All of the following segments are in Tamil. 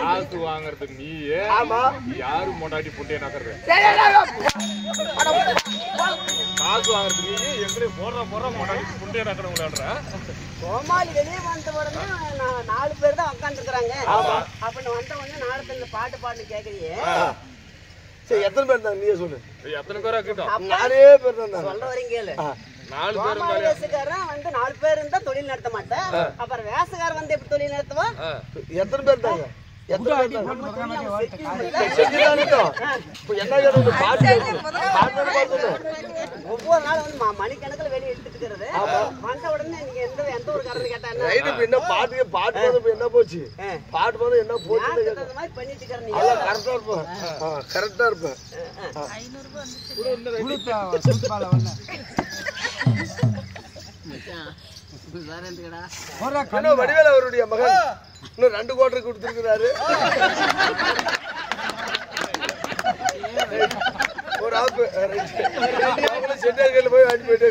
காசு வாங்குறதுக்கு நீ யாரு மொண்டாட்டி புண்டைய நகர்ற காசு வாங்குறதுக்கு நீ எங்க போடுற மொண்டாட்டி புண்டைய நகர விளையாடுற கோமாளி வெளியே வந்த உடனே 4 பேர் தான் உட்காந்துருக்காங்க. அப்படின்னு வந்த உடனே நாடத்துல பாட்டு பாட்டு கேக்குறியே. சரி எத்தனை பேர் தான் நீயே சொல்லு. எத்தனை பேரா இருக்கட்டும் 4 பேர் தான் சொல்ல வரீங்க. 4 பேர் வேசக்காரன் வந்து 4 பேர் இருந்தா தொழில் நடத்த மாட்டேன். அப்புறம் வேசக்காரன் வந்து எப்படி தொழில் நடத்துவா? எத்தனை பேர் தாங்க? ஒவ்வொரு நாளும் வந்து மணிக்கணக்கில் வெளியே எடுத்துட்டு இருக்கிறது. வந்த உடனே நீங்க எந்த ஒரு காரணம் கேட்டாங்க என்ன பாட்டு பாட்டு என்ன போச்சு பாட்டு போது என்ன போச்சு மாதிரி பண்ணிட்டு இருக்கிறேன். கரெக்டா இருப்பேன் கரெக்டா இருப்பேன். 500 வடிவேல அவருடைய மகன் இன்னும் 2 கோட்டை கொடுத்திருக்கிறாரு. ஒரு ஆப்பு சென்னைகள் போய் வாங்கி போயிட்டே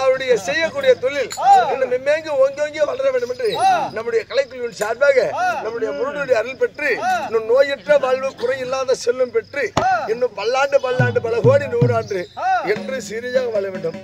அவருடைய செய்யக்கூடிய தொழில் இன்னும் மெம்மேங்கி ஓங்கி வளர வேண்டும் என்று நம்முடைய கலைக்குழுவின் சார்பாக நம்முடைய முருகனுடைய அருள் பெற்று இன்னும் நோயற்ற வாழ்வு குறையில்லாத செல்லும் பெற்று இன்னும் பல்லாண்டு பல கோடி 100 ஆண்டு என்று சீரியஸாக வாழ வேண்டும்.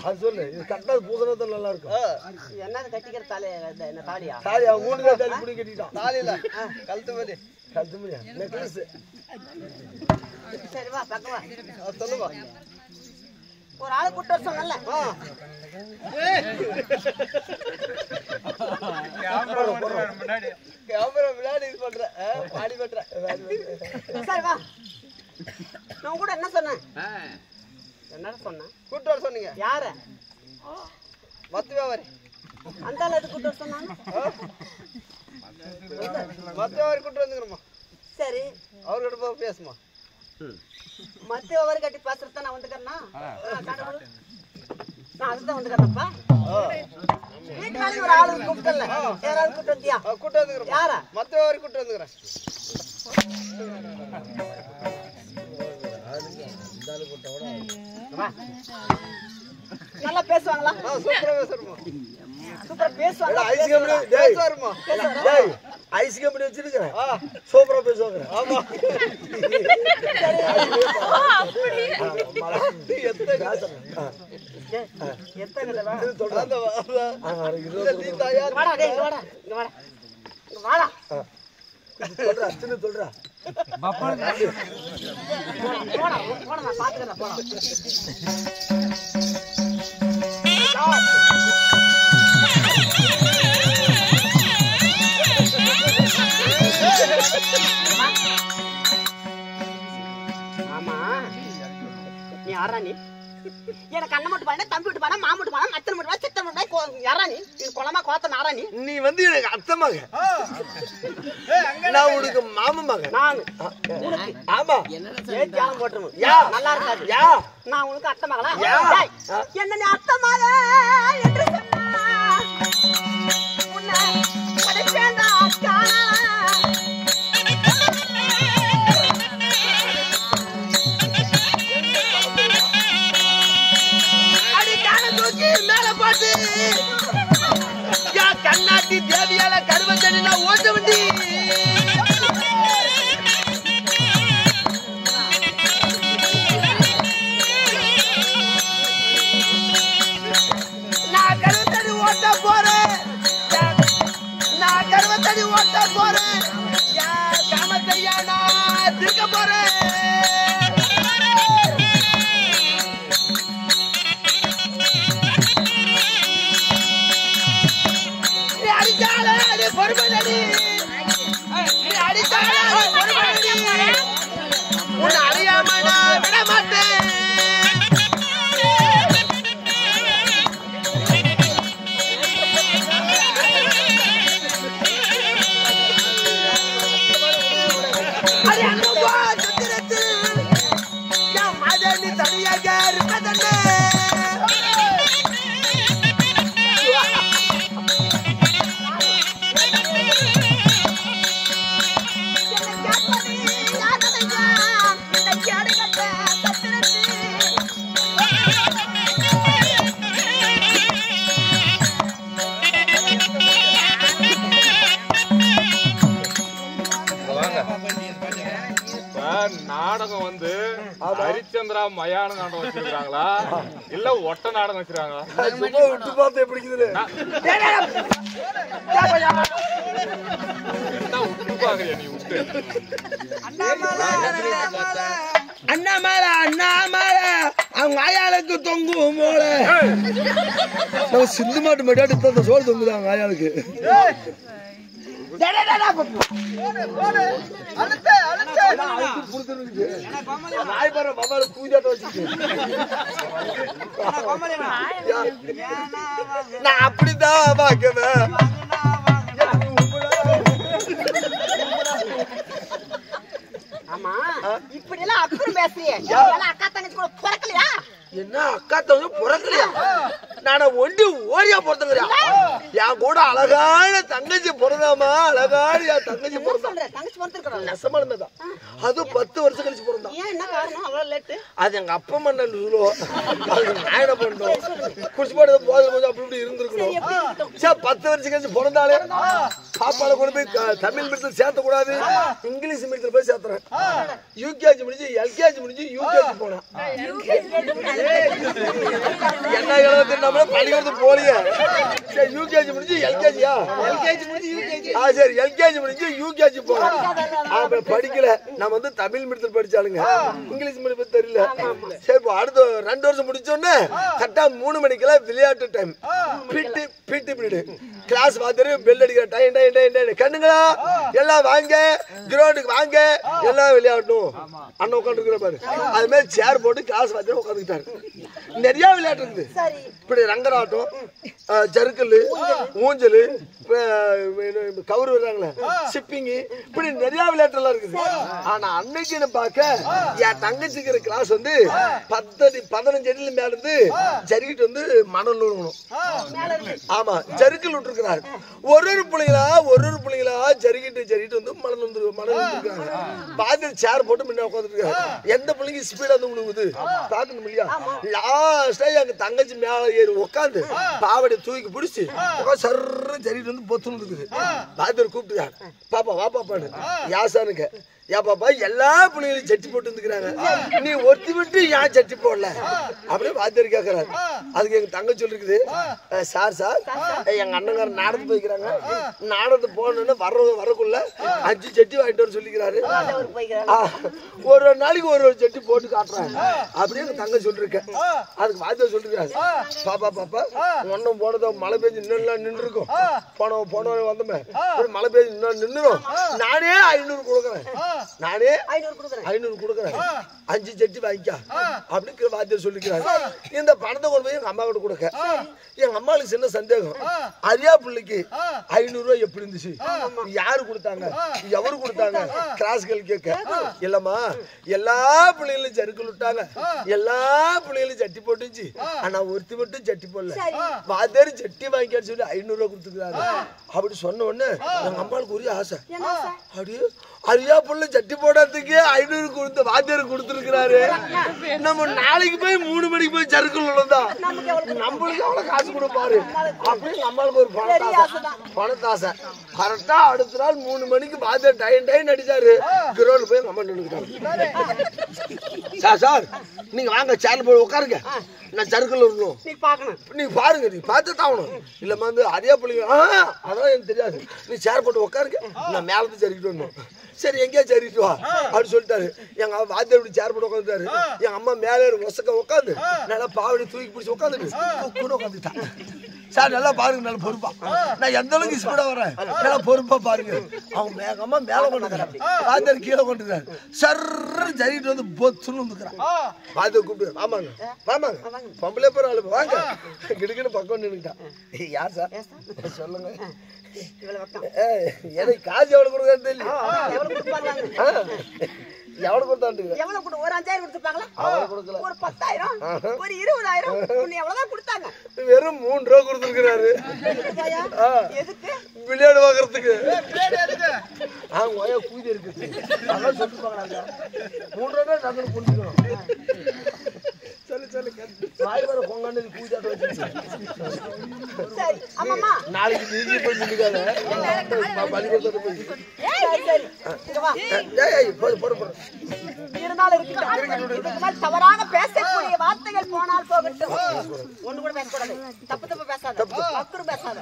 அது சொல்லு இது கட்டினா பூசணத்துல நல்லா இருக்கும். என்ன கட்டிக்கிற தாலியா தாலியா 3 தாலி புடி கட்டிட்டான். தாலி இல்ல கழுத்து மதியா நெக்லஸ். சரி வா பக்கவா சொல்லுவா. ஒரு ஆளு கூட்ட வர சொன்னல. கேமரா விளையாடி இது பண்ற பாடி பண்ற. சரி வா. நான் கூட என்ன சொன்னேன்? என்னடா சொன்னேன்? கூட்ட வர சொன்னீங்க. யார? மத்துவா வர. அந்த ஆளு எது கூட்ட வர சொன்னாங்க? மத்தவர் கூட்டு வந்துக்கிறோமா சரி அவர்கிட்ட போய் பேசுமா மத்தவர் கட்டி பேசுறத நான் வந்துக்கிறேன்னா நான் அதுதான் வந்துக்கிறேன்ப்பா வீட்டுல ஒரு ஆளு கூப்பிட்டல யாராவது கூட்டு வந்தியா கூட்டு வந்துக்கிறோம் யாரா மத்தவர் கூட்டு வந்துக்கிறேன் நல்லா பேசுவாங்களா சூப்பரா பேசுறோமா சூப்பரா பேசுவாங்க ஐஸ் கம்பெனி பேசுவாருமா டேய் ஐஸ் கம்பெனி வச்சிருக்கேன் சூப்பரா பேசுவாங்க ஆமா அப்படி எத்தனை சொல்றாங்க நீ தாயா வாடா டேய் இங்க வாடா இங்க வாடா இங்க வாடா சொல்றா சின்ன சொல்றா பாப்பா போடா போடா நான் பாத்துக்கறேன் போடா ஆமா நீ யாரா நீ எனக்கு அண்ணன் மட்டும் பாரு தம்பி மட்டும் பாரு மாமா மட்டும் பாரு மச்சன் மட்டும் பாரு சித்தன் மட்டும் பாரு யாரா நீ குளமா கோத்த நாரா நீ வந்து எனக்கு அத்தமாக நான் உனக்கு மாமா மகன் நான் ஆமா ஏன் தியானம் போட்டுரும் யா நல்லா இருக்காது யா நான் உனக்கு அத்தமகளா என்ன நீ அத்தமாக என்று சொன்னா உன்னை கடைச்சேண்டா அக்கா கண்ணாட்டி தேவியால கருவந்தனி நான் ஓட்ட வண்டி நான் கருவத்தடி ஓட்ட போறேன் காமத்தையா நான் திருக்க போறேன் உன்னை அறியாம நான் விட மாட்டேன் தனியாக இருப்பதே நாடகம் வந்து ஹரிச்சந்திரா மயான நாடகம் வச்சிருக்காங்களா இல்ல ஒட்ட நாடகம் வச்சிருக்காங்களா விட்டு பார்த்து எப்படி நீ விட்டு அண்ணாமலை அவங்க ஆயாளுக்கு தொங்கும் போல நம்ம சிந்து மாட்டு மட்டும் சோறு தொங்குது அவங்க ஆயாளுக்கு நான் அப்படிதான் பாக்குவேன் ஆமா இப்படி எல்லாம் அப்புறம் பேசுறியே அக்கா தங்கச்சி கூட பிறக்கலையா என்ன அக்கா தங்கச்சி பிறக்கலையா நான ஒண்டி ஓடியா பிறந்தங்கறியா என் கூட அழகான தங்கச்சி பிறந்தாமா அழகான என் தங்கச்சி பிறந்தா தங்கச்சி பிறந்திருக்கா நெசமா இருந்ததா அது 10 வருஷம் கழிச்சு பிறந்தா ஏன் என்ன காரணம் அவ்வளவு லேட் அது எங்க அப்பா அம்மா சொல்லுவோம் அது நான் என்ன பண்றோம் குடிச்சு போடுறது போது கொஞ்சம் அப்படி இப்படி இருந்திருக்கணும் சார் 10 வருஷம் கழிச்சு பிறந்தாலே பாப்பால கொண்டு போய் தமிழ் மீடியத்தில் சேர்த்த கூடாது இங்கிலீஷ் மீடியத்தில் போய் சேர்த்துறேன் யூகேஜி முடிஞ்சு எல்கேஜி முடிஞ்சு யூகேஜி போனேன் என்ன எழுபத்தி நம்மள பள்ளிக்கூடத்துக்கு போலியே சரி யூகேஜி முடிஞ்சு எல்கேஜியா சரி எல்கேஜி முடிஞ்சு யூகேஜி போனேன் அப்ப படிக்கல நான் வந்து தமிழ் மீடியத்தில் படிச்சாலுங்க இங்கிலீஷ் மீடியம் தெரியல சரி இப்போ அடுத்த 2 வருஷம் முடிச்சோடனே கரெக்டா 3 மணிக்கெல்லாம் விளையாட்டு டைம் பிடி பீரியட் கிளாஸ் பார்த்துட்டு பெல் அடிக்கிற டைம் கண்ணுங்களா எல்லாம் வாங்க கிரவுண்டுக்கு வாங்க எல்லாம் விளையாடணும் அண்ணன் உட்காந்துருக்கிற பாரு அது மாதிரி சேர் போட்டு கிளாஸ் பார்த்துட்டு உட்காந்துக்கிட்டாரு நிறைய விளையாட்டு இருக்குது இப்படி ரங்கராட்டம் ஜருக்கல், ஊஞ்சல், கவுரு வர்றாங்களே, ஷிப்பிங், இப்படி நிறைய விளையாட்டுலாம் இருக்குது. ஆனா அன்னைக்குன்னு பார்க்க என் தங்கச்சிக்கிற கிளாஸ் வந்து 15 அடியில மேல இருந்து ஜருக்கிட்டு வந்து மணல் விழுங்கணும். ஆமா, ஜருக்கல் விட்டுருக்கிறாரு. ஒரு பிள்ளைங்களா ஜருக்கிட்டு வந்து மணல் விட்டுருக்காங்க. பாதி சேர் போட்டு முன்ன உட்காந்துருக்காங்க. எந்த பிள்ளைங்க ஸ்பீடா வந்து விழுகுது பாக்கணும் இல்லையா? லாஸ்டா எங்க தங்கச்சி மேல ஏறி உட்காந்து பாவடி தூக்கி பிடிச்சி சர்ன்னு சரிட்டு வந்து பொத்துன்னு இருக்குது. பாத்தியர் கூப்பிட்டுருக்காரு, பாப்பா வா பாப்பான்னு. யாசானுங்க, யா பாப்பா எல்லா பிள்ளைகளையும் சட்டி போட்டு வந்துக்கிறாங்க, நீ ஒருத்தி விட்டு ஏன் சட்டி போடல அப்படியே பாத்தியர் கேட்கறாரு. அதுக்கு எங்க தங்கச்சி சொல்லிருக்குது, சார் எங்க அண்ணங்கார நாடகத்து போய்க்கிறாங்க, நாடகத்து போனோன்னு வரக்குள்ள 5 சட்டி வாங்கிட்டு வர சொல்லிக்கிறாரு. ஒரு நாளைக்கு ஒரு சட்டி போட்டு காட்டுறாங்க அப்படியே எங்க தங்கச்சி சொல்லிருக்கேன். அதுக்கு பாத்தியர் சொல்லிருக்காரு, பாப்பா ஒன்னும் போனதோ மழை பெஞ்சு நின்று இருக்கும், போன வந்தோமே மழை பெஞ்சு நின்றுரும், நானே 500 கொடுக்குறேன், 500 கொடுக்குறேன், 5 சட்டி வாங்கிக்கா அப்படின்னு வாத்தியார் சொல்லிக்கிறாரு. இந்த பணத்தை கொண்டு போய் எங்க அம்மா கிட்ட கொடுக்க, எங்க அம்மாவுக்கு சின்ன சந்தேகம், அரியா பிள்ளைக்கு 500 ரூபாய் எப்படி இருந்துச்சு, யாரு கொடுத்தாங்க, எவரு கொடுத்தாங்க, கிராஸ்கள் கேட்க. இல்லம்மா எல்லா பிள்ளைகளும் சறுக்கல் விட்டாங்க, எல்லா பிள்ளைகளும் சட்டி போட்டுச்சு, ஆனா ஒருத்தி மட்டும் சட்டி போடல, வாத்தியார் சட்டி வாங்கிக்கான்னு சொல்லி 500 ரூபாய் கொடுத்துக்கிறாரு. அப்படி சொன்ன உடனே எங்க அம்மாவுக்கு ஒரே ஆசை, அப்படியே அரியா புள்ள சட்டி போடாததுக்கு 500 கொடுத்து வாத்தியார் கொடுத்துருக்கிறாரு, நம்ம நாளைக்கு போய் 3 மணிக்கு போய் சறுக்கல் விழுந்தா நம்மளுக்கு அவ்வளவு காசு கொடுப்பாரு அப்படின்னு நம்மளுக்கு ஒரு பணத்தாசை. கரெக்டா அடுத்த நாள் 3 மணிக்கு வாத்தியார் டைன் அடிச்சாரு. கிரௌண்ட்ல போய் அம்மா நின்னுக்கிட்டாங்க. சார் நீங்க வாங்க சேர்ல போய் உட்காருங்க, நான் சறுக்கல் வரணும், நீ பாருங்க, நீ பார்த்து தாவணும். இல்லம்மா வந்து அரியா பிள்ளைங்க அதான் எனக்கு தெரியாது, நீ சேர் போட்டு உட்காருங்க, நான் மேலத்து சரிக்கிட்டு வரணும். சரி எங்கேயா சரிட்டு வா அப்படின்னு சொல்லிட்டாரு. எங்க வாத்தியார் இப்படி சேர் போட்டு உட்காந்துட்டாரு. எங்க அம்மா மேலே ஒசக்க உட்காந்து நல்லா பாவடி தூக்கி பிடிச்சி உட்காந்துட்டு கூட உட்காந்துட்டாங்க. சார் நல்லா பாருங்க, நல்லா பொறுப்பா, நான் எந்த அளவுக்கு ஸ்பீடா வரேன், நல்லா பொறுப்பா பாருங்க. அவங்க எங்க அம்மா மேல கொண்டுக்கிறாங்க, வாத்தியார் கீழே கொண்டுக்கிறாரு. சர்ன்னு சரிட்டு வந்து பொத்துன்னு வந்துக்கிறான். வாத்தியார் கூப்பிட்டு, ஆமாங்க பொம்பளை பேர் ஆளு வாங்க கிடுக்குன்னு பக்கம் நின்னுட்டான். யார் சார் சொல்லுங்க, எனக்கு காசு எவ்வளவு கொடுக்கறது தெரியல, எவ்வளவு கொடுத்தாண்டு ஒரு 5000 கொடுத்துப்பாங்களா, ஒரு 10,000, ஒரு 20,000 எவ்வளவுதான் கொடுத்தாங்க, வெறும் 3 ரூபா கொடுத்துருக்காரு. எதுக்கு? விளையாடு வாங்குறதுக்கு. பூஜை இருக்கு அதான் சொல்லிட்டு பாக்குறாங்க. 3 ரூபா டக்குனு புரிஞ்சுக்கணும். நாளைக்கு நீங்க போய் சொல்லிக்காத பள்ளிக்கூடத்துல போய் தவறாக பேசக்கூடிய வார்த்தைகள் போனால் போகட்டும், ஒண்ணு கூட பேசக்கூடாது, தப்பு பேசாத, பேசாத.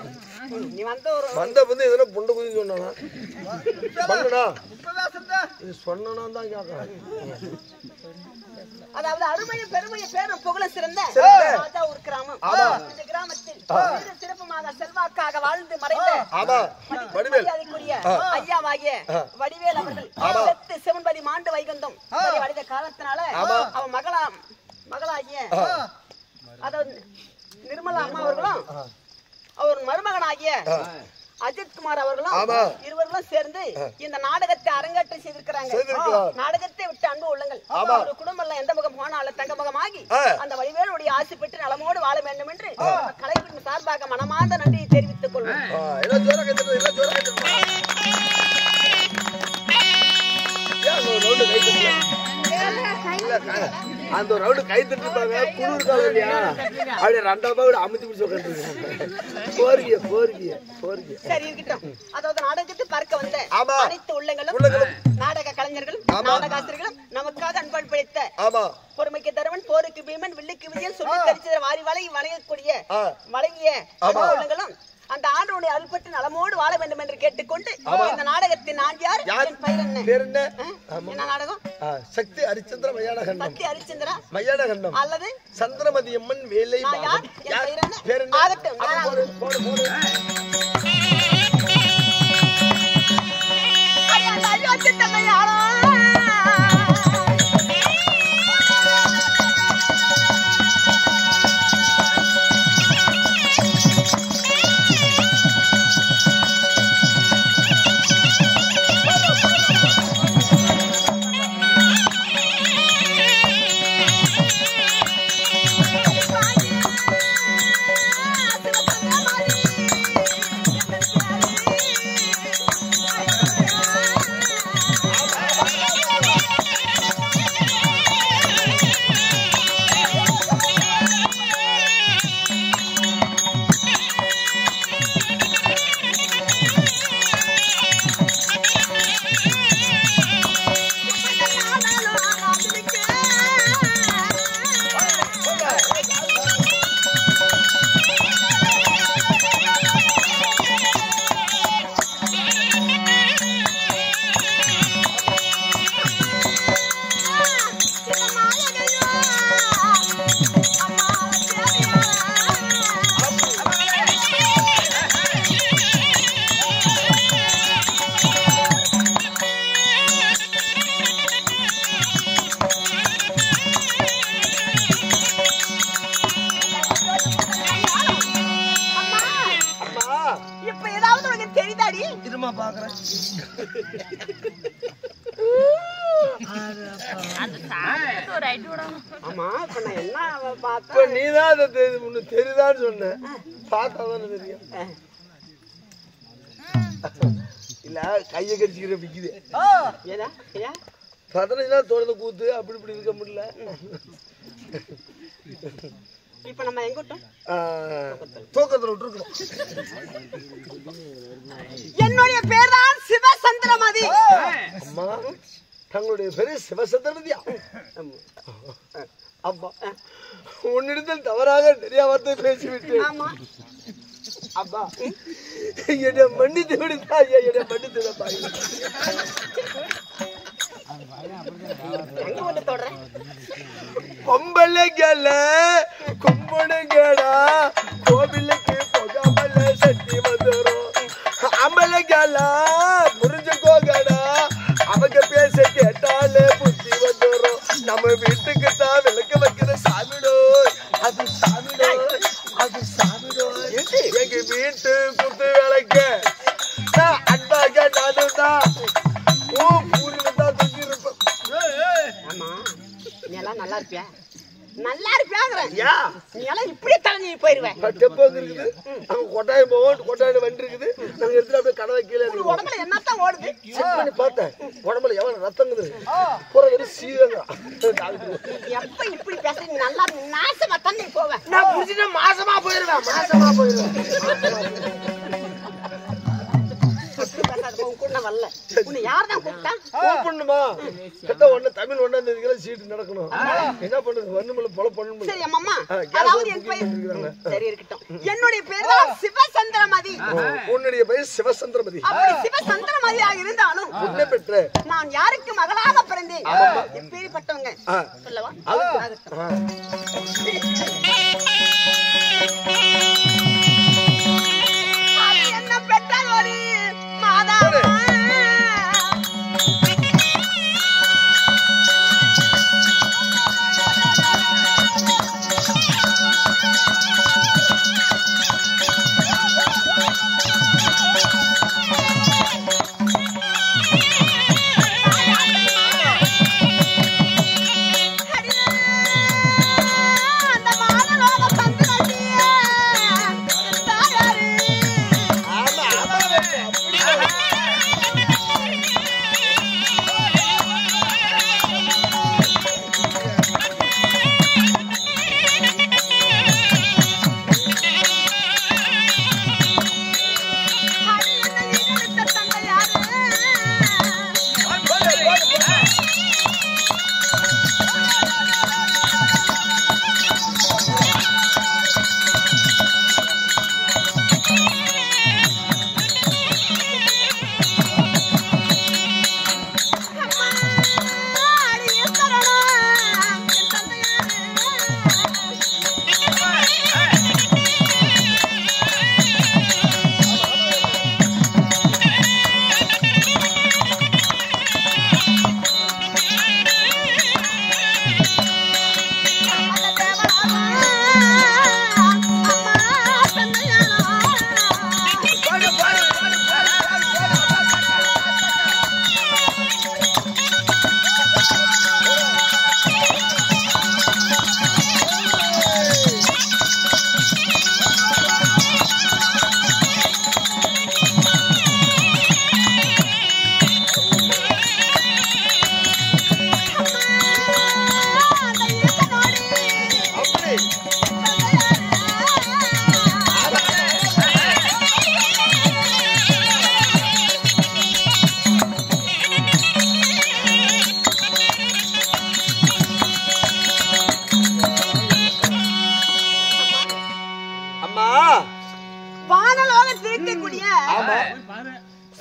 நீ வந்த வந்து எதனா புண்ட குதி சொன்னா சொன்னா தான் கேட்கறேன். அதாவது அருமையும் பெருமையும் பேரும் புகழ சிறந்த ராஜா ஒரு கிராமம். இந்த கிராமத்தில் சிறப்புமாக செல்வாக்காக வாழ்ந்து மறைந்த மரியாதைக்குரிய ஐயாவாகிய வடிவேல் அவர்கள் சிவன்பதி மாண்டு வைகுந்தம் அடைந்த காலத்தினால அவன் மகளாகிய அதாவது நிர்மலா அம்மா அவர்களும் அவர் மருமகனாகிய அஜித்குமார் அவர்களும் இருவர்களும் சேர்ந்து இந்த நாடகத்தை அரங்கேற்றம் செய்திருக்கிறாங்க. நாடகத்தை விட்டு அன்பு உள்ளங்கள் ஒரு குடும்பம் எந்த முகம் போனாலும் தங்க முகமாகி அந்த வடிவேலுடைய ஆசை பெற்று நலமோடு வாழ வேண்டும் என்று கலைப்பின் சார்பாக மனமார்ந்த நன்றியை தெரிவித்துக் கொள்வோம். அந்த ரவுண்டு கை தட்டுப்பாங்க, குளிர் காலம் இல்லையா, அப்படியே 2 அமுத்தி பிடிச்சு உட்காந்துருக்காங்க. சரி இருக்கட்டும். அதாவது நாடகத்தை பார்க்க வந்த அனைத்து உள்ளங்களும் நாடக கலைஞர்கள் நாடகாசிரியர்களும் நமக்காக அன்பள் பிடித்த பொறுமைக்கு தருவன் போருக்கு பீமன் வில்லுக்கு விஜயன் சொல்லி தெரிச்ச வாரி வழங்கக்கூடிய வழங்கிய உள்ளங்களும் அந்த ஆண்டவனுடைய அருள்பட்டு நலமோடு வாழ வேண்டும் என்று கேட்டுக்கொண்டு இந்த நாடகத்தின் நான் யார், என் பெயர் என்ன? என்ன நாடகம்? சக்தி ஹரிச்சந்திர மயானகண்டம். சக்தி ஹரிச்சந்திரா மயானகண்டம் அல்லது சந்திரமதி அம்மன் வேலை. யார், என் பெயர் என்ன? ஆகட்டும். ஆமா இப்ப நான் என்ன பார்த்தேன் இப்ப நீதான் அதை தெரியுதான்னு சொன்ன பார்த்தாதானே தெரியும் இல்ல கைய கடிச்சுக்கிற பிக்குது ஏதா ஐயா 15 நாள் தொடர்ந்து கூத்து அப்படி இப்படி இருக்க முடியல இப்ப நம்ம எங்க விட்டோம் தூக்கத்துல விட்டுருக்கணும் என்னுடைய பேர் தான் சிவசந்திரமதி அம்மா தங்களுடைய பேரு சிவசந்திரமதியா அப்பா உன்னிடத்தில் தவறாக நிறைய வார்த்தை பேசிவிட்டு ஆமா அப்பா என்னை மன்னித்து விடுதா ஐயா என்னை மன்னித்து விடப்பா எங்க வந்து தொடறேன் பொம்பளைகள கும்படுங்கடா கோவிலுக்கு போகாமல சட்டி வந்துரும் அம்பளைகளா முறிஞ்சு போகடா அவங்க பேச கேட்டாலே புத்தி வந்துரும் நம்ம வீட்டுக்கு தான் விளக்கு வைக்கிற சாமிடோ அது சாமிடோ அது சாமிடோ எங்க வீட்டு குத்து விளக்க அன்பாக நானும் தான் ஓ பூரி வந்தா தூக்கி இருப்பேன் ஆமா நீ எல்லாம் நல்லா இருப்பியா நல்லா இருப்பியாங்கிறேன் யா நீ எல்லாம் இப்படி தலை போயிருவேன் டெப்போக்கு இருக்குது அங்க கொட்டாயம் போவோம் கொட்டாயம் வண்டி இருக்குது நாங்க எடுத்துட்டு அப்படியே கனவை கீழே உன் உடம்புல என்னத்தான் ஓடுது செக் பண்ணி பார்த்தேன் உடம்புல எவ்வளவு ரத்தங்குது பூரா வெறும் சீரங்க எப்ப இப்படி பேச நீ நல்லா நாசமா தண்ணி போவேன் நான் புடிச்சிட்டு மாசமா போயிருவேன் மாசமா போயிருவேன் உன் கூட நான் வரல உன்னை யார் தான் கூப்பிட்டா கூப்பிடணுமா கட்ட ஒண்ணு தமிழ் ஒண்ணாம் தேதிக்கெல்லாம் சீட்டு நடக்கணும் என்ன பண்றது ஒண்ணுமில்ல போல பண்ணணும் சரி அம்மா அதாவது என் பெயர் சரி இருக்கட்டும் என்னுடைய பேர் தான் சிவசந்திரமதி உன்னுடைய பெயர் சிவசந்திரமதி அப்படி சிவசந்திரமதியாக இருந்தாலும் உன்னை பெற்ற நான் யாருக்கு மகளாக பிறந்தேன் எப்பேற்பட்டவங்க சொல்லவா என்ன பெற்ற மாதா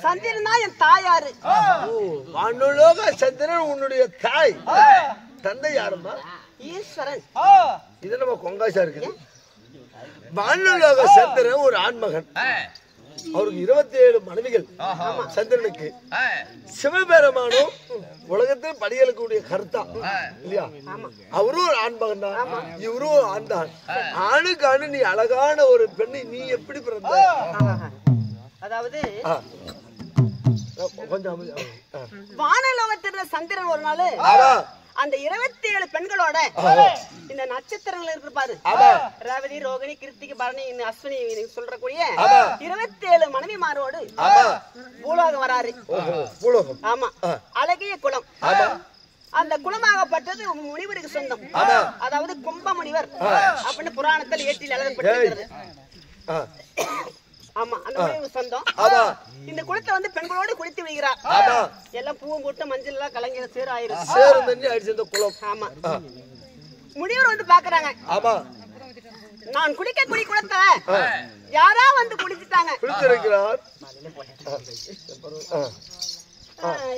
சந்திரன் தான் என் தாயாரு. வானுலோக சந்திரன் உன்னுடைய தாய். தந்தை யாருமா? ஈஸ்வரன். இது நம்ம கொங்காசா இருக்குது. வானுலோக சந்திரன் ஒரு ஆண்மகன். அவருக்கு 27 மனைவிகள். சந்திரனுக்கு சிவபெருமானும் உலகத்தில் படியலுக்கூடிய கர்த்தா இல்லையா? அவரும் ஒரு ஆண்மகன் தான், இவரும் ஒரு ஆண் தான். ஆணுக்கு ஆணு நீ அழகான ஒரு பெண்ணை நீ எப்படி பிறந்த? அதாவது கொஞ்சம் வானலோகத்துல சந்திரன் ஒரு நாள் அந்த 27 பெண்களோட இந்த நட்சத்திரங்கள் இருக்கு பாரு, ரேவதி, ரோகிணி, கிருத்திகை, பரணி, அஸ்வினி சொல்றக்கூடிய 27 மனைவிமாரோடு பூலோகம் வராரு. ஆமா, அழகிய குலம். அந்த குலமாகப்பட்டது முனிவருக்கு சொந்தம். அதாவது கும்ப முனிவர் அப்படின்னு புராணத்தில் ஏற்றில் எழுதப்பட்டிருக்கிறது. ஆமா, அந்த முனிவருக்கு சொந்தம். இந்த குளத்தை வந்து பெண்களோடு குளித்து விடுகிறார். எல்லாம் பூவும் போட்டு மஞ்சள் எல்லாம் கலங்கி சேரும் குளம். ஆமா, முனிவர் வந்து பாக்குறாங்க. நான் குடிக்கக்கூடிய குளத்தை யாரா வந்து குடிச்சுட்டாங்க.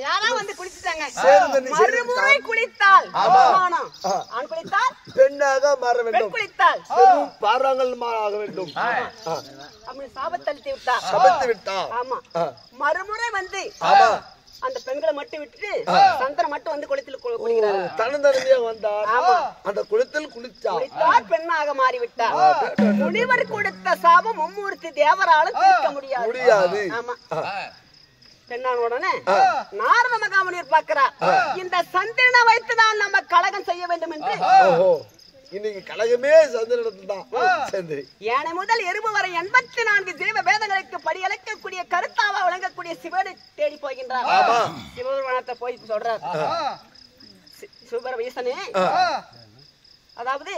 யாரா வந்து குளிச்சுட்டாங்க. மறுமுறை குளித்தால் ஆண் குளித்தால் பெண்ணாக மாற வேண்டும், பெண் குளித்தால் பாறாங்கல் ஆக வேண்டும். அப்படி சாபத்தளித்து விட்டார். சபத்து விட்டார். ஆமா, மறுமுறை வந்து அந்த பெண்களை மட்டும் விட்டுட்டு சந்திரன் மட்டும் வந்து குளத்தில் குளிக்கிறார். தனந்தனியாக வந்தார். அந்த குளத்தில் குளித்தார், பெண்ணாக மாறிவிட்டார். முனிவர் கொடுத்த சாபம் மும்மூர்த்தி தேவராலும் தீர்க்க முடியாது. ஆமா, பெண்ணான உடனே நாரத மகாமுனிவர் பார்க்கிறார். இந்த சந்திரனை வைத்துதான் நம்ம கலகம் செய்ய வேண்டும் என்று. இன்னைக்கு கலகமே சந்திரனத்தில் தான். யானை முதல் எறும்பு வரை 84 ஜீவ வேதங்களுக்கு படியளக்கக்கூடிய கருத்தாவா விளங்கக்கூடிய சிவனை தேடி போகின்றார். சிவபெருமானத்தை போய் சொல்றார், சிவபெருமான் ஈசனே, அதாவது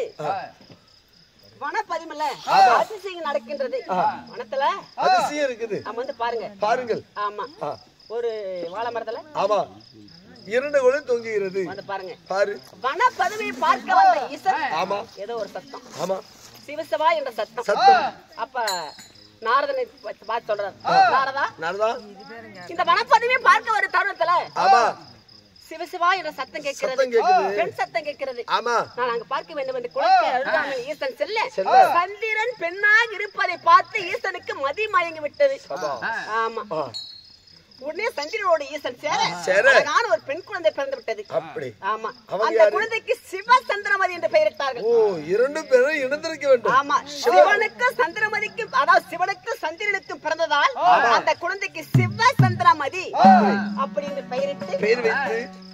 வனப்பதிமல்ல அதிசயம் நடக்கின்றது. வனத்துல அதிசயம் இருக்குது. நம்ம வந்து பாருங்கள். ஆமா, ஒரு வாழை மரத்துல 2 குளம் தொங்குகிறது. வந்து பாருங்க. பாரு, வனப்பதிமையை பார்க்க வந்த ஈசன் ஏதோ ஒரு சத்தம். சிவசிவா என்ற சத்தம். அப்ப நாரதனை பார்த்து சொல்றார், நாரதா, இந்த வனப்பதிமையை பார்க்க ஒரு தருணத்துல சிவசிவா என்ற சத்தம் கேட்கிறது. பெண் சத்தம் கேட்கிறது. நான் அங்க பார்க்க வேண்டும் என்று குளத்தை ஈசன் செல்ல சந்திரன் பெண்ணாக இருப்பதை பார்த்து ஈசனுக்கு மதி மயங்கி விட்டது. ஆமா, உடனே சந்திரனோட ஈசன் சேர ஒரு பெண் குழந்தை பிறந்து விட்டது. ஆமா, அந்த குழந்தைக்கு சிவ சந்திரமதி என்று பெயரிட்டார்கள். 2 பேரும் இணைந்திருக்க வேண்டும். ஆமா, சிவனுக்கும் சந்திரமதிக்கும், அதாவது சிவனுக்கும் சந்திரனுக்கும் பிறந்ததால் அந்த குழந்தைக்கு சிவ சந்திரமதி அப்படி என்று பெயர் வைத்து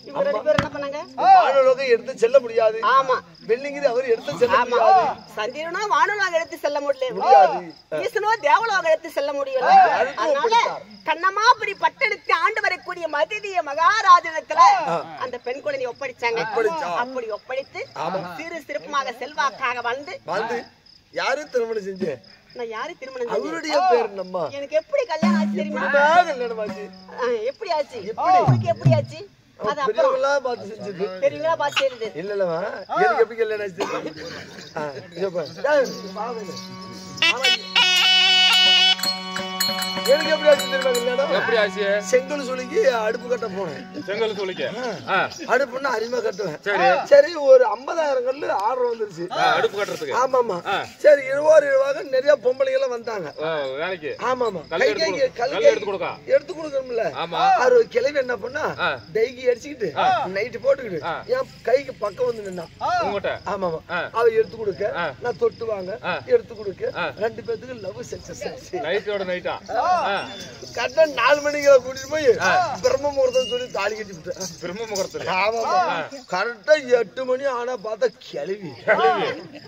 இவங்க 2 பேரும் என்ன பண்ணாங்க, வானலோகம் எடுத்து செல்ல முடியாது. ஆமா, வெள்ளிங்கிரி அவர் எடுத்து செல்ல முடியாது. சந்திரனோ வானலோகம் எடுத்து செல்ல முடியாது, ஈசனோ தேவலோகம் எடுத்து செல்ல முடியல. அதனால கண்ணமாபுரி பட்டணத்தை ஆண்டு வரக்கூடிய மதிதிய மகாராஜனத்துல அந்த பெண் குழந்தை ஒப்படைச்சாங்க. அப்படி ஒப்படைத்து சிறப்புமாக செல்வாக்காக வாழ்ந்து யாரு திருமணம் செஞ்சு நான் யாரு திருமணம் அவருடைய பேர் நம்ம. எனக்கு எப்படி கல்யாணம் ஆச்சு தெரியுமா? கல்யாணம் ஆச்சு. எப்படி ஆச்சு? எப்படி ஆச்சு? அது பெரியவங்களா பார்த்து செஞ்சது. பெரியவங்களா பார்த்து செய்தது. இல்லலமா, எனக்கு எப்படி கல்யாணம் ஆச்சு? எனக்கு எப்படி ஆச்சு தெரியுமா கல்யாணம்? எப்படி ஆச்சு? செங்கல் சுளிக்கு அடுப்பு கட்ட போனேன். செங்கல் சுளிக்க அடுப்புன்னா அரிமா கட்டுவேன். சரி, ஒரு 50,000 கல்லு ஆர்டர் வந்துருச்சு அடுப்பு கட்டுறதுக்கு. ஆமாமா, சரி, இருவாக நிறைய பொம்பளைங்க எல்லாம் வந்தாங்க வேலைக்கு. ஆமாமா, கல் எடுத்து கொடுக்கணும்ல. அது கிளவி என்ன பண்ணா, டைகி அடிச்சுக்கிட்டு நைட்டு போட்டுக்கிட்டு என் கைக்கு பக்கம் வந்து நின்னா. ஆமாமா, அவ எடுத்து கொடுக்க, நான் தொட்டு வாங்க, எடுத்து கொடுக்க, 2 பேத்துக்கு லவ் சக்சஸ். கரெக்டா 4 மணிக்கு கூட்டிட்டு போய் பிரம்ம முகூர்த்தம் சொல்லி தாலி கட்டி விட்டேன். பிரம்ம முகூர்த்தம். ஆமாமா, கரெக்டா 8 மணி ஆனா பார்த்தா கிளவி.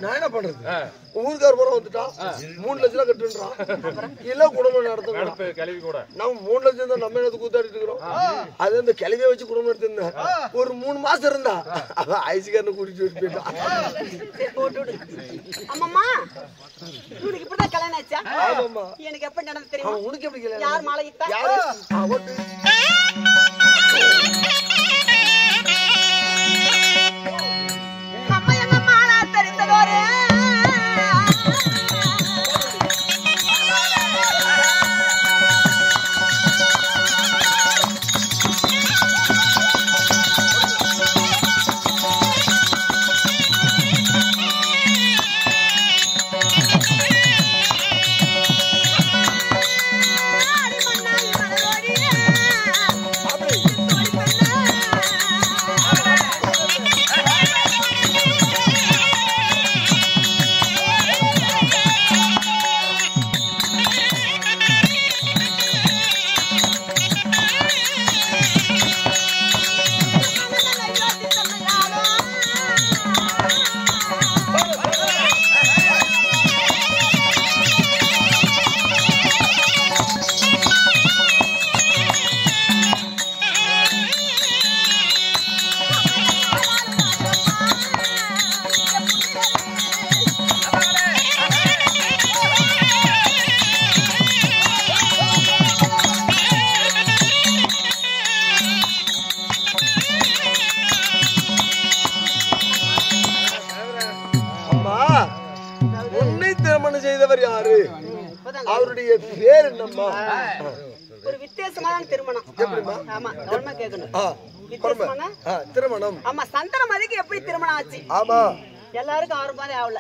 நான் என்ன பண்றது, ஊருக்கார பூரா வந்துட்டா 3 லட்சம் ரூபாய் கட்டுன்றான். இல்ல குடும்பம் நடத்த கிளவி கூட நம்ம 3 லட்சம் தான் நம்ம என்ன கூத்தாடிட்டு இருக்கிறோம். அது அந்த கிளவியை வச்சு குடும்பம் எடுத்திருந்தேன். ஒரு 3 மாசம் இருந்தா அவன் ஐசிக்காரனை கூட்டிட்டு போயிட்டான். அம்மா, உனக்கு இப்படிதான் கல்யாணம் ஆச்சா? ஆமாமா, எனக்கு எப்ப நடந்து தெரியுமா? உனக்கு எப்படி கல்யாணம்? யார் மாலை இட்டா? யாரு? ஓட்டு அம்மா, எங்க மாலா தெரிந்ததோரு செய்தவர் யாரு? அவருடைய பேர் என்னம்மா? ஒரு வித்தியாசமான திருமணம். எப்படிமா? ஆமா, கவனமா கேட்கணும். திருமணம். ஆமா, சந்திரமதிக்கு எப்படி திருமணம் ஆச்சு? ஆமா, எல்லாருக்கும் ஆறு மாதிரி ஆகல.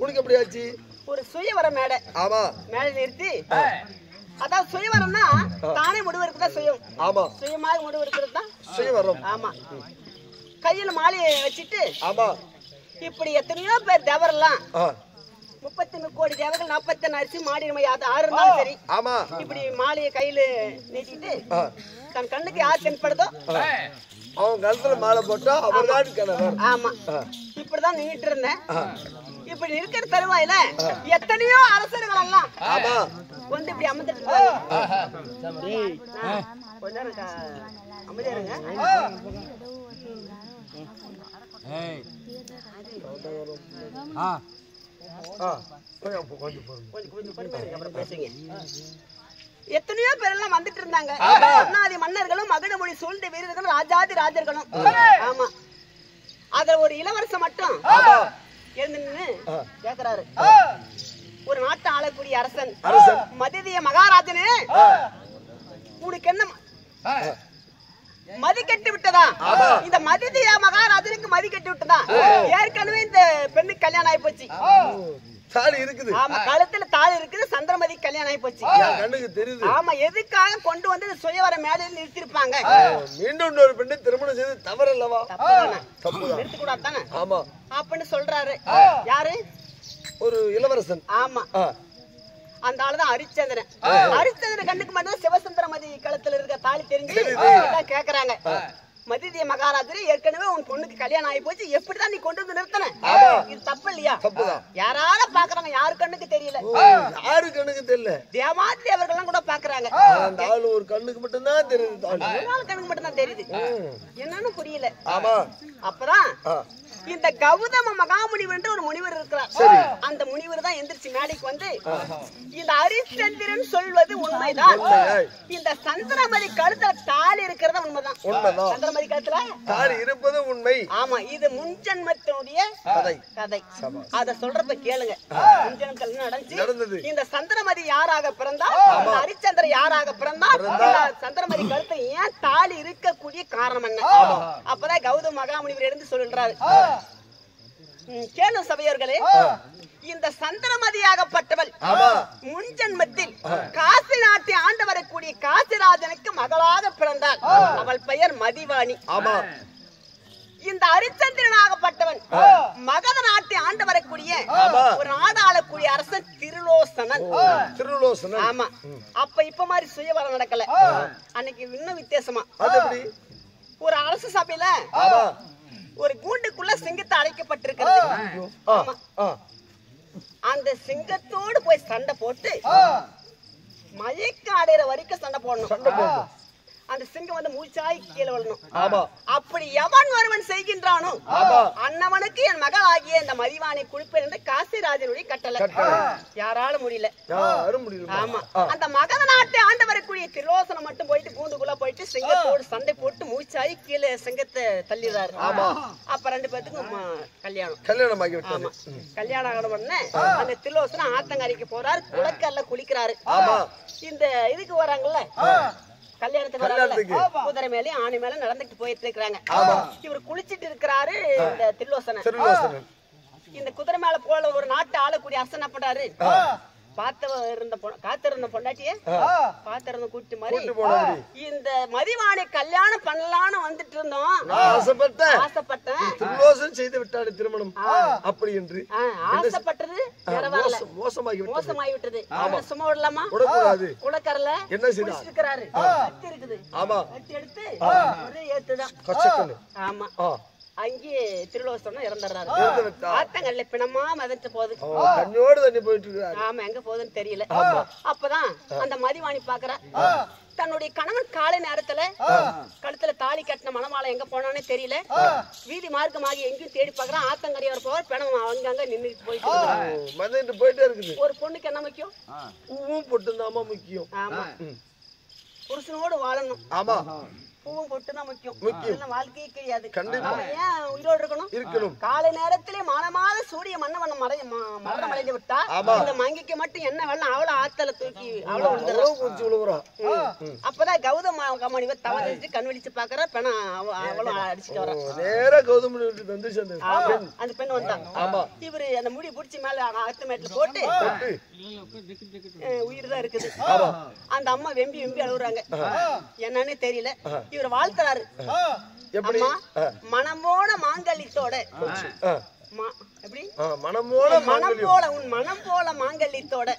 உனக்கு எப்படி ஆச்சு? ஒரு சுயவர மேடை. ஆமா, மேடை நிறுத்தி, அதாவது சுயவரம்னா தானே முடிவு இருக்குதான் சுயம். ஆமா, சுயமாக முடிவு இருக்கிறது தான் சுயவரம். ஆமா, கையில மாலையை வச்சுட்டு, ஆமா, இப்படி எத்தனையோ பேர் தேவரெல்லாம் 33 கோடி தேவர்கள் 41 அரிசி மாடி ஆறு இருந்தாலும் சரி. ஆமா, இப்படி மாலையை கையில நீட்டிட்டு தன் கண்ணுக்கு யார் தென்படுதோ அவன் கழுத்துல மாலை போட்டா அவர் தான் கணவர். ஆமா, இப்படிதான் நின்றுட்டு இருந்தேன். இப்படி இருக்கிற தருவாயில எத்தனையோ அரசர்கள் எல்லாம் வந்து இப்படி அமர்ந்துட்டு கொஞ்ச நேரம் அமைதியா இருங்க. எத்தனையோ பேர் எல்லாம் வந்துட்டு இருந்தாங்க. அண்ணாதி மன்னர்களும் மகட மொழி சூழ்ந்த வீரர்களும் ராஜாதி ராஜர்களும். ஆமா, அத ஒரு இளவரசன் மட்டும் எழுந்து நின்னு கேக்குறாரு. ஒரு நாட்டை ஆளக்கூடிய அரசன் மதிதிய மகாராஜனே, உனக்கு என்ன மதி கட்டி விட்டதா? இந்த மதிதிய மகாராஜனுக்கு மதி கட்டி விட்டதா? ஏற்கனவே இந்த பெண்ணுக்கு கல்யாணம் ஆகி போச்சு. தாலி இருக்குது. ஆமா, கழுத்துல தாலி இருக்குது. சந்திரமதி கல்யாணம் ஆகி போச்சு. கண்ணுக்கு தெரியுது. ஆமா, எதுக்காக கொண்டு வந்து சுயவர மேடையில் நிறுத்திருப்பாங்க? மீண்டும் இன்னொரு பெண்ணை திருமணம் செய்து தவறல்லவா? தப்புதான். நிறுத்த கூடாது தானே? ஆமா, அப்படின்னு சொல்றாரு. யாரு? ஒரு இளவரசன். ஆமா, அந்த ஆளுதான் ஹரிச்சந்திரன். ஹரிச்சந்திரன் கண்ணுக்கு மட்டும் சிவசுந்தரமதி கழுத்துல இருக்க தாலி தெரிஞ்சு கேக்குறாங்க. மதிதிய மகாராஜரே, ஏற்கனவே உன் பொண்ணுக்கு கல்யாணம் ஆகி போச்சு, எப்படிதான் நீ கொண்டு வந்து நிறுத்தன? இது தப்பு இல்லையா? யாரால பாக்குறாங்க? யாரு கண்ணுக்கு தெரியல. யாரு கண்ணுக்கு தெரியல? தேவாதி அவர்கள் கூட பாக்குறாங்க. அந்த ஆளு ஒரு கண்ணுக்கு மட்டும் தான் தெரியுது. கண்ணுக்கு மட்டும் தான் தெரியுது. என்னன்னு புரியல. ஆமா, அப்பதான் இந்த கௌதம மகாமுனிவர் என்று ஒரு முனிவர் இருக்கிறார். அந்த முனிவர் தான் எந்திரிச்சு மேடைக்கு வந்து, இந்த ஹரிச்சந்திரன் சொல்வது உண்மைதான், இந்த சந்திரமதி கழுத்துல தாலி இருக்கிறது உண்மைதான். சந்திரமதி கழுத்துல தாலி இருப்பது உண்மை. ஆமா, இது முன்ஜன்மத்தினுடைய கதை. அத சொல்றப்ப கேளுங்க. முன்ஜன்மத்தில் நடந்துச்சு. இந்த சந்திரமதி யாராக பிறந்தால், ஹரிச்சந்திரன் யாராக பிறந்தால், சந்திரமதி கழுத்துல ஏன் தாலி இருக்கக்கூடிய காரணம் என்ன? அப்பதான் கௌதம மகாமுனிவர் எடுத்து சொல்றாரு. கேளு சபையர்களே, இந்த சந்திரமதியாகப்பட்டவள் முன்ஜன்மத்தில் காசி நாட்டை ஆண்டு வரக்கூடிய காசிராஜனுக்கு மகளாக பிறந்தாள். அவள் பெயர் மதிவாணி. இந்த ஹரிச்சந்திரனாகப்பட்டவன் மகத நாட்டை ஆண்டு வரக்கூடிய ஒரு நாடு ஆளக்கூடிய அரசன் திருலோசனன். ஆமா, அப்ப இப்ப மாதிரி சுயவரம் நடக்கல. அன்னைக்கு இன்னும் வித்தியாசமா ஒரு அரசு சபையில ஒரு கூண்டுக்குள்ள சிங்கத்தை அடைக்கப்பட்டிருக்கிறது. அந்த சிங்கத்தோடு போய் சண்டை போட்டு மயக்கம் அடைகிற வரைக்கும் சண்டை போடணும். அந்த சிங்கம் வந்து மூச்சாய் கீழே விழணும். அப்படி எவன் ஒருவன் செய்கின்றானோ அன்னவனுக்கு என் மகள் ஆகிய இந்த மதிவானை குளிப்பேன் என்று காசிராஜனுடைய கட்டளை. யாரால முடியல. ஆமா, அந்த மகத நாட்டை ஆண்டு வரக்கூடிய திரோசனம் மட்டும் போயிட்டு கூண்டுக்குள்ள போயிட்டு சிங்கத்தோடு சண்டை போட்டு மூச்சாய் கீழே சிங்கத்தை தள்ளிடுறாரு. அப்ப 2 பேத்துக்கும் கல்யாணம் ஆமா, கல்யாணம் ஆன உடனே அந்த திரோசனம் ஆத்தங்கரைக்கு போறாரு. குளக்கல்ல குளிக்கிறாரு. இந்த இதுக்கு வராங்கல்ல கல்யாணத்துக்கு, குதிரை மேலே ஆணி மேல நடந்துட்டு போயிட்டு இருக்காங்க. இவர் குளிச்சிட்டு இருக்கிறாரு. இந்த தில்லோசனன் இந்த குதிரை மேல போல ஒரு நாட்டு ஆளக்கூடிய அரசன் என்ன பண்றாரு? காத்திருந்த பொண்டாட்டிய பாத்திருந்த கூட்டு மாதிரி இந்த மதிவானை கல்யாணம் பண்ணலான்னு வந்துட்டு இருந்தோம். ஆசைப்பட்டேன் செய்து விட்டாரு திருமணம். அப்படி என்று ஆசைப்பட்டது மோசமாகி விட்டது. சும்மா விடலாமா? குளக்கரல என்ன செய்யறாரு? கத்தி இருக்குது. கத்தி எடுத்து ஒரே ஏத்துதான். ஆமா, அங்கே திருலோசனம் இறந்துடுறாரு. ஆத்தங்கல்ல பிணமா மிதந்து போகுது. ஆமா, எங்க போகுதுன்னு தெரியல. அப்பதான் அந்த மதிவாணி பாக்குற தன்னுடைய கணவன் காலை நேரத்துல கழுத்துல தாலி கட்டின மணமாலை எங்க போனானே தெரியல. வீதி மார்க்கமாகி எங்கேயும் தேடி பாக்குறான். ஆத்தங்கரையோர் போவார், பிணம் அங்கங்க நின்றுட்டு போயிட்டே இருக்குது. ஒரு பொண்ணுக்கு என்ன முக்கியம்? பூவும் பொட்டுந்தாமா முக்கியம். ஆமா, புருஷனோடு வாழணும். ஆமா, பூவும் பொட்டு தான் முக்கியம். முக்கியம். இல்ல வாழ்க்கையே கிடையாது. கண்டிப்பா. அவன் ஏன் உயிரோடு இருக்கணும்? இருக்கணும். காலை நேரத்திலே மானமாத சூரிய மன்னவன் மரணம் அடைந்து விட்டா இந்த மங்கிக்கு மட்டும் என்ன வெள்ளம் அவ்வளவு ஆத்தல தூக்கி அவ்வளவு விழுந்துடும். குடிச்சு விழுகுறோம். அப்பதான் கௌதம முனிவர் தவறிச்சு கண் விழிச்சு பாக்குற பெண அவ்வளவு அடிச்சுட்டு வர நேரா கௌதம வீட்டுக்கு வந்து சேர்ந்து அந்த பெண் வந்தா. இவரு அந்த முடி புடிச்சு மேல அத்து மேட்ல போட்டு உயிர் தான் இருக்குது. அந்த அம்மா வெம்பி வெம்பி அழுகுறாங்க. என்னன்னு தெரியல. இவர் வாழ்த்துறாரு. அம்மா மனம் போன மாங்கல்யத்தோட எப்படி மனம் போல உன் மனம் போல மாங்கல்யத்தோட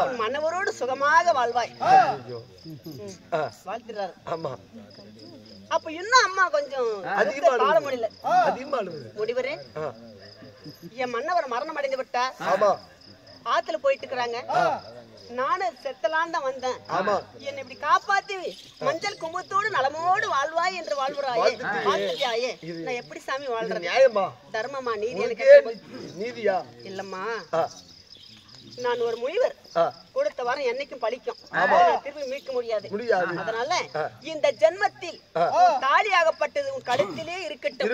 உன் மனவரோடு சுகமாக வாழ்வாய் வாழ்த்துறாரு. அப்ப இன்னும் அம்மா கொஞ்சம் வாழ முடியல. முடிவரே என் மன்னவர் மரணம் அடைந்து விட்டா ஆத்துல போயிட்டு இருக்கிறாங்க. நானும் செத்தலான் தான் வந்தேன். என்னை இப்படி காப்பாத்தி மஞ்சள் கும்பத்தோடு நலமோடு வாழ்வாய் என்று வாழ்வுறாயே வாழ்த்துறியாயே. நான் எப்படி சாமி வாழ்றேன்? நியாயமா தர்மமா நீதி எனக்கு நீதியா இல்லம்மா. நான் ஒரு முனிவர். கொடுத்த வாரம் என்னைக்கும் பழிக்கும். திருப்பி மீட்க முடியாது. அதனால இந்த ஜென்மத்தில் தாலியாகப்பட்டது உன் கழுத்திலே இருக்கட்டும்.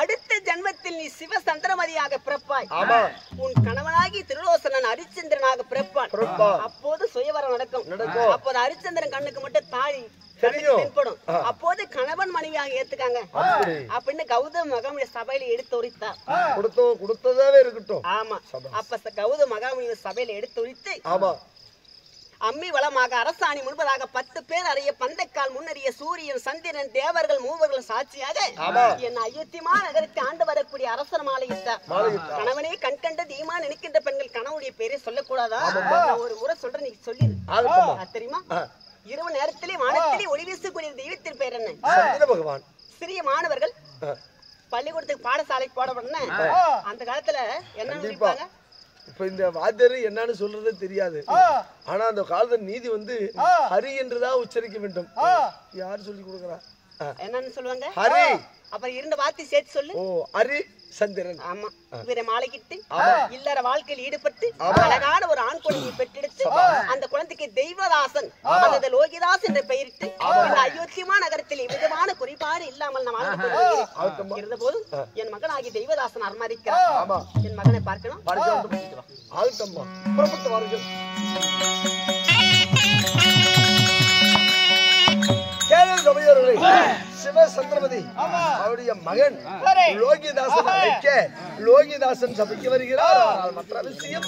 அடுத்த ஜென்மத்தில் நீ சிவ சந்திரமதியாக பிறப்பாய். உன் கணவனாகி திருலோசனன் ஹரிச்சந்திரனாக பிறப்பான். அப்போது சுயவரம் நடக்கும். அப்போது ஹரிச்சந்திரன் கண்ணுக்கு மட்டும் தாலி தென்படும். அப்போது கணவன் மனைவியாக ஏத்துக்காங்க அப்படின்னு கௌதம மகாமுனி சபையில எடுத்து உரித்தார். கொடுத்ததாவே இருக்கட்டும். ஆமா. அப்ப கௌதம மகாமுனி சபையில எடுத்து உரித்து அம்மி வளமாக அரசாணி முன்பதாக 10 பேர் அறிய பந்தக்கால் முன்னறிய சூரியன் சந்திரன் தேவர்கள் மூவர்கள் சாட்சியாக என் அயோத்திமா நகரத்தை ஆண்டு வரக்கூடிய அரசர் மாலையிட்டார். கணவனே கண்கண்ட தீமா நினைக்கின்ற பெண்கள் கணவனுடைய பேரை சொல்லக்கூடாதா? ஒரு முறை சொல்ற நீ சொல்லிரு. தெரியுமா? இரவு நேரத்திலே வானத்திலே ஒளி வீசக்கூடிய தெய்வத்தின் பேர் என்ன? பகவான். சிறிய மாணவர்கள் பள்ளிக்கூடத்துக்கு பாடசாலைக்கு போடப்படன அந்த காலத்துல என்ன நினைப்பாங்க? இப்ப இந்த வாத்தியாரு என்னன்னு சொல்றதே தெரியாது. ஆனா அந்த காலத்துல நீதி வந்து ஹரி என்றுதான் உச்சரிக்க வேண்டும். யாரு சொல்லி கொடுக்கறா? என்னன்னு சொல்லுவாங்க? ஹரி. அப்புறம் இரண்டு வார்த்தை சேர்த்து சொல்லு. ஓ ஹரி சந்திரன். ஆமா. இவரை மாலைக்கிட்டு இல்லற வாழ்க்கையில் ஈடுபட்டு அழகான ஒரு ஆண் குழந்தையை பெற்றெடுத்து அந்த குழந்தைக்கு தெய்வதாசன் அல்லது லோகிதாஸ் என்று பெயரிட்டு இந்த அயோத்தியமா நகரத்தில் விதமான குறைபாடு இல்லாமல் நாம் வாழ்ந்து கொண்டிருக்கிறோம். இருந்த போது என் மகனாகி தெய்வதாசன் அர்மாதிக்கிறார். என் மகனை பார்க்கணும். ஆகட்டம்மா, புறப்பட்டு வாருங்கள். சிவ சந்திரமதி அவருடைய மகன் லோகிதாசன் அழைக்க லோகிதாசன் சபைக்கு வருகிறார். மற்ற விஷயம்